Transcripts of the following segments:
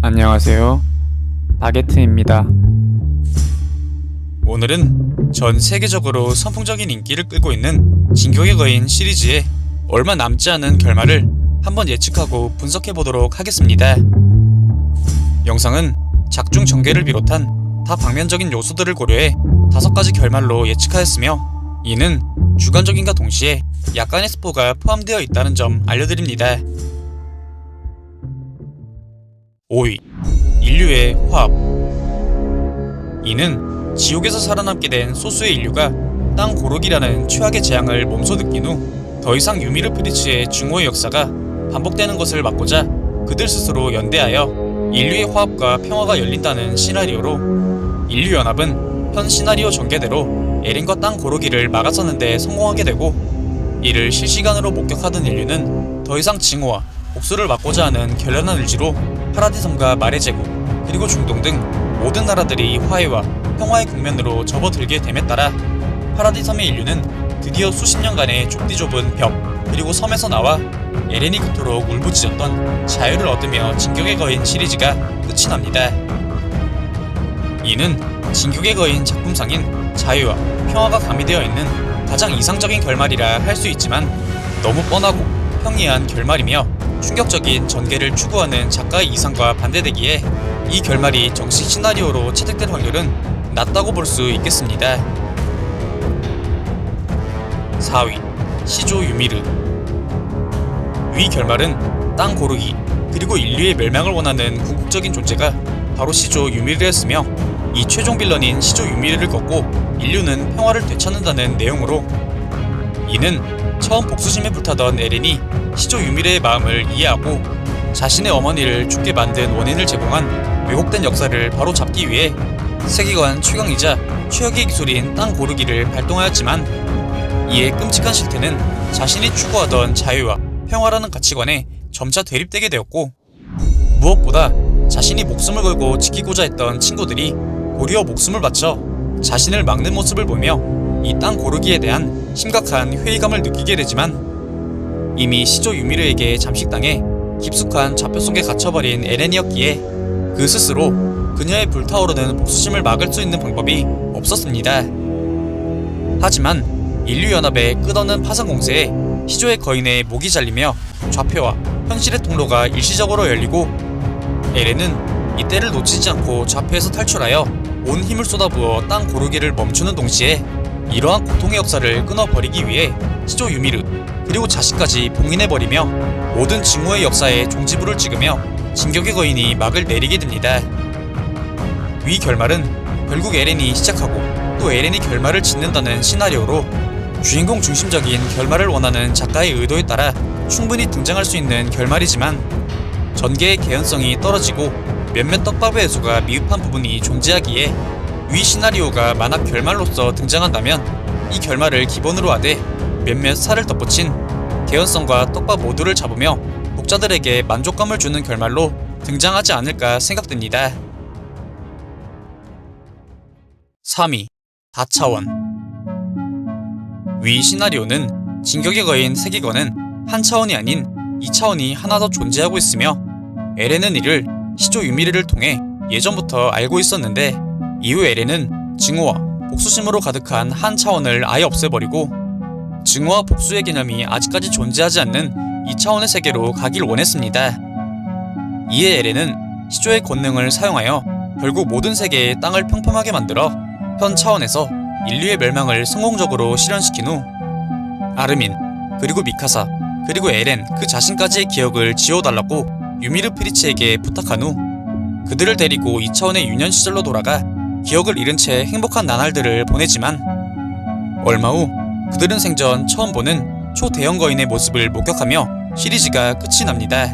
안녕하세요. 바게트입니다. 오늘은 전 세계적으로 선풍적인 인기를 끌고 있는 진격의 거인 시리즈의 얼마 남지 않은 결말을 한번 예측하고 분석해보도록 하겠습니다. 영상은 작중 전개를 비롯한 다방면적인 요소들을 고려해 5가지 결말로 예측하였으며, 이는 주관적인과 동시에 약간의 스포가 포함되어 있다는 점 알려드립니다. 5위. 인류의 화합. 이는 지옥에서 살아남게 된 소수의 인류가 땅 고르기라는 최악의 재앙을 몸소 느낀 후 더 이상 유미르 프리츠의 증오의 역사가 반복되는 것을 막고자 그들 스스로 연대하여 인류의 화합과 평화가 열린다는 시나리오로, 인류연합은 현 시나리오 전개대로 에렌과 땅 고르기를 막아서는 데 성공하게 되고, 이를 실시간으로 목격하던 인류는 더 이상 증오와 복수를 막고자 하는 결연한 의지로 파라디섬과 말의 제국, 그리고 중동 등 모든 나라들이 화해와 평화의 국면으로 접어들게 됨에 따라 파라디섬의 인류는 드디어 수십 년간의 좁디 좁은 벽, 그리고 섬에서 나와 에렌이 그토록 울부짖었던 자유를 얻으며 진격의 거인 시리즈가 끝이 납니다. 이는 진격의 거인 작품상인 자유와 평화가 가미되어 있는 가장 이상적인 결말이라 할 수 있지만, 너무 뻔하고 평이한 결말이며 충격적인 전개를 추구하는 작가의 이상과 반대되기에 이 결말이 정식 시나리오로 채택될 확률은 낮다고 볼 수 있겠습니다. 4위. 시조 유미르. 위 결말은 땅 고르기, 그리고 인류의 멸망을 원하는 궁극적인 존재가 바로 시조 유미르였으며, 이 최종 빌런인 시조 유미르를 꺾고 인류는 평화를 되찾는다는 내용으로, 이는 처음 복수심에 불타던 에렌이 시조 유미르의 마음을 이해하고 자신의 어머니를 죽게 만든 원인을 제공한 왜곡된 역사를 바로 잡기 위해 세계관 최강이자 최악의 기술인 땅 고르기를 발동하였지만, 이에 끔찍한 실태는 자신이 추구하던 자유와 평화라는 가치관에 점차 대립되게 되었고, 무엇보다 자신이 목숨을 걸고 지키고자 했던 친구들이 도리어 목숨을 바쳐 자신을 막는 모습을 보며 이 땅 고르기에 대한 심각한 회의감을 느끼게 되지만, 이미 시조 유미르에게 잠식당해 깊숙한 좌표 속에 갇혀버린 에렌이었기에 그 스스로 그녀의 불타오르는 복수심을 막을 수 있는 방법이 없었습니다. 하지만 인류연합의 끝없는 파상 공세에 시조의 거인의 목이 잘리며 좌표와 현실의 통로가 일시적으로 열리고, 에렌은 이때를 놓치지 않고 좌표에서 탈출하여 온 힘을 쏟아부어 땅 고르기를 멈추는 동시에 이러한 고통의 역사를 끊어버리기 위해 시조 유미르, 그리고 자신까지 봉인해버리며 모든 증오의 역사에 종지부를 찍으며 진격의 거인이 막을 내리게 됩니다. 위 결말은 결국 에렌이 시작하고 또 에렌이 결말을 짓는다는 시나리오로, 주인공 중심적인 결말을 원하는 작가의 의도에 따라 충분히 등장할 수 있는 결말이지만, 전개의 개연성이 떨어지고 몇몇 떡밥의 해소가 미흡한 부분이 존재하기에 위 시나리오가 만약 결말로서 등장한다면 이 결말을 기본으로 하되 몇몇 살을 덧붙인 개연성과 떡밥 모두를 잡으며 독자들에게 만족감을 주는 결말로 등장하지 않을까 생각됩니다. 3위. 다차원. 위 시나리오는 진격의 거인 세계관은 한 차원이 아닌 2차원이 하나 더 존재하고 있으며, 에렌은 이를 시조 유미르를 통해 예전부터 알고 있었는데, 이후 에렌은 증오와 복수심으로 가득한 한 차원을 아예 없애버리고 증오와 복수의 개념이 아직까지 존재하지 않는 2차원의 세계로 가길 원했습니다. 이에 에렌은 시조의 권능을 사용하여 결국 모든 세계의 땅을 평평하게 만들어 현 차원에서 인류의 멸망을 성공적으로 실현시킨 후 아르민, 그리고 미카사, 그리고 에렌 그 자신까지의 기억을 지워달라고 유미르 프리츠에게 부탁한 후 그들을 데리고 2차원의 유년 시절로 돌아가 기억을 잃은 채 행복한 나날들을 보내지만, 얼마 후 그들은 생전 처음 보는 초대형 거인의 모습을 목격하며 시리즈가 끝이 납니다.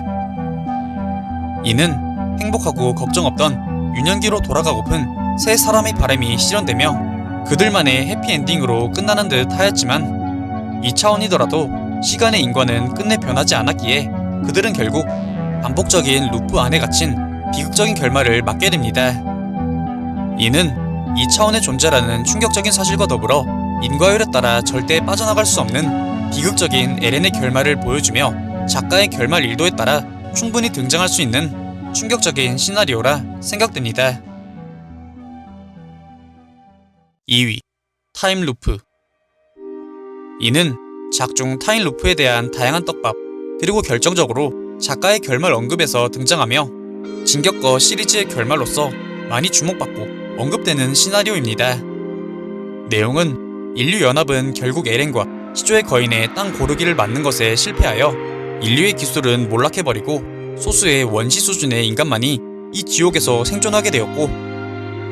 이는 행복하고 걱정 없던 유년기로 돌아가고픈 세 사람의 바람이 실현되며 그들만의 해피엔딩으로 끝나는 듯 하였지만, 2차원이더라도 시간의 인과는 끝내 변하지 않았기에 그들은 결국 반복적인 루프 안에 갇힌 비극적인 결말을 맞게 됩니다. 이는 2차원의 존재라는 충격적인 사실과 더불어 인과율에 따라 절대 빠져나갈 수 없는 비극적인 에렌의 결말을 보여주며 작가의 결말 일도에 따라 충분히 등장할 수 있는 충격적인 시나리오라 생각됩니다. 2위, 타임루프. 이는 작중 타임루프에 대한 다양한 떡밥, 그리고 결정적으로 작가의 결말 언급에서 등장하며 진격거 시리즈의 결말로서 많이 주목받고 언급되는 시나리오입니다. 내용은 인류연합은 결국 에렌과 시조의 거인의 땅 고르기를 막는 것에 실패하여 인류의 기술은 몰락해버리고 소수의 원시 수준의 인간만이 이 지옥에서 생존하게 되었고,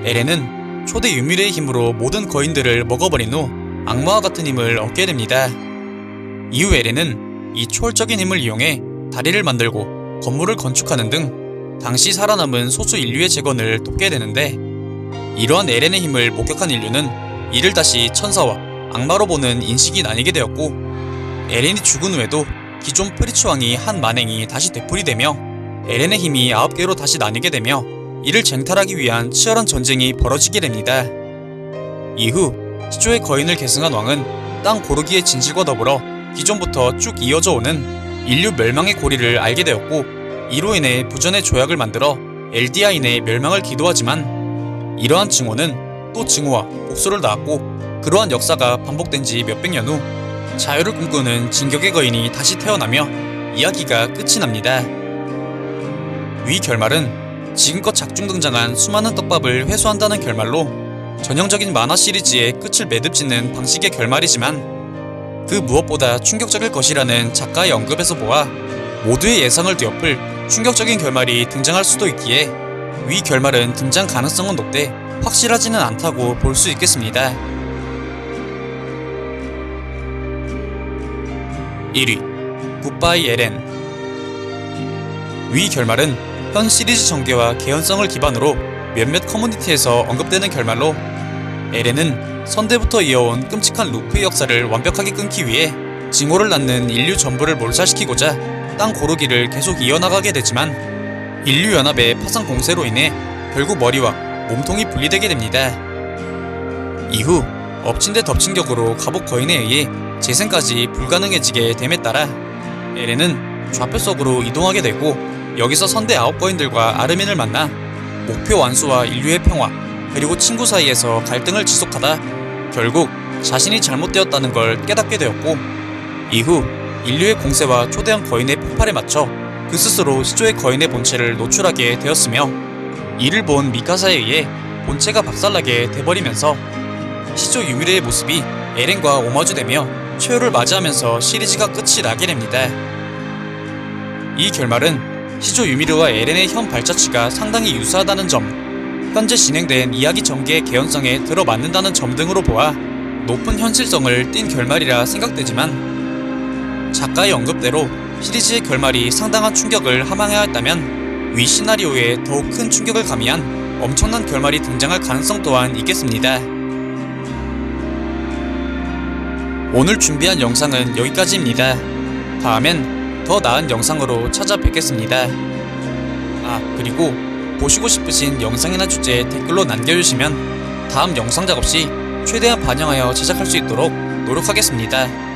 에렌은 초대 유미르의 힘으로 모든 거인들을 먹어버린 후 악마와 같은 힘을 얻게 됩니다. 이후 에렌은 이 초월적인 힘을 이용해 다리를 만들고 건물을 건축하는 등 당시 살아남은 소수 인류의 재건을 돕게 되는데, 이러한 에렌의 힘을 목격한 인류는 이를 다시 천사와 악마로 보는 인식이 나뉘게 되었고, 에렌이 죽은 후에도 기존 프리츠 왕이 한 만행이 다시 되풀이되며 에렌의 힘이 9개로 다시 나뉘게 되며 이를 쟁탈하기 위한 치열한 전쟁이 벌어지게 됩니다. 이후 시조의 거인을 계승한 왕은 땅 고르기의 진실과 더불어 기존부터 쭉 이어져 오는 인류 멸망의 고리를 알게 되었고, 이로 인해 부전의 조약을 만들어 엘디아인의 멸망을 기도하지만 이러한 증오는 또 증오와 복수를 낳았고, 그러한 역사가 반복된 지 몇백 년 후 자유를 꿈꾸는 진격의 거인이 다시 태어나며 이야기가 끝이 납니다. 위 결말은 지금껏 작중 등장한 수많은 떡밥을 회수한다는 결말로 전형적인 만화 시리즈의 끝을 매듭짓는 방식의 결말이지만, 그 무엇보다 충격적일 것이라는 작가의 언급에서 보아 모두의 예상을 뒤엎을 충격적인 결말이 등장할 수도 있기에 위 결말은 등장 가능성은 높되 확실하지는 않다고 볼 수 있겠습니다. 1위, 굿바이 에렌. 위 결말은 현 시리즈 전개와 개연성을 기반으로 몇몇 커뮤니티에서 언급되는 결말로, 에렌은 선대부터 이어온 끔찍한 루프의 역사를 완벽하게 끊기 위해 징후를 낳는 인류 전부를 몰살시키고자 땅 고르기를 계속 이어나가게 되지만, 인류연합의 파상 공세로 인해 결국 머리와 몸통이 분리되게 됩니다. 이후 엎친 데 덮친 격으로 갑옷 거인에 의해 재생까지 불가능해지게 됨에 따라 에렌은 좌표 속으로 이동하게 되고, 여기서 선대 9거인들과 아르민을 만나 목표 완수와 인류의 평화, 그리고 친구 사이에서 갈등을 지속하다 결국 자신이 잘못되었다는 걸 깨닫게 되었고, 이후 인류의 공세와 초대형 거인의 폭발에 맞춰 그 스스로 시조의 거인의 본체를 노출하게 되었으며, 이를 본 미카사에 의해 본체가 박살나게 돼버리면서 시조 유미르의 모습이 에렌과 오마주되며 최후를 맞이하면서 시리즈가 끝이 나게 됩니다. 이 결말은 시조 유미르와 에렌의 현 발자취가 상당히 유사하다는 점, 현재 진행된 이야기 전개의 개연성에 들어맞는다는 점 등으로 보아 높은 현실성을 띈 결말이라 생각되지만, 작가의 언급대로 시리즈의 결말이 상당한 충격을 함양해야 했다면 위 시나리오에 더욱 큰 충격을 가미한 엄청난 결말이 등장할 가능성 또한 있겠습니다. 오늘 준비한 영상은 여기까지입니다. 다음엔 더 나은 영상으로 찾아뵙겠습니다. 그리고 보시고 싶으신 영상이나 주제 댓글로 남겨주시면 다음 영상 작업 시 최대한 반영하여 제작할 수 있도록 노력하겠습니다.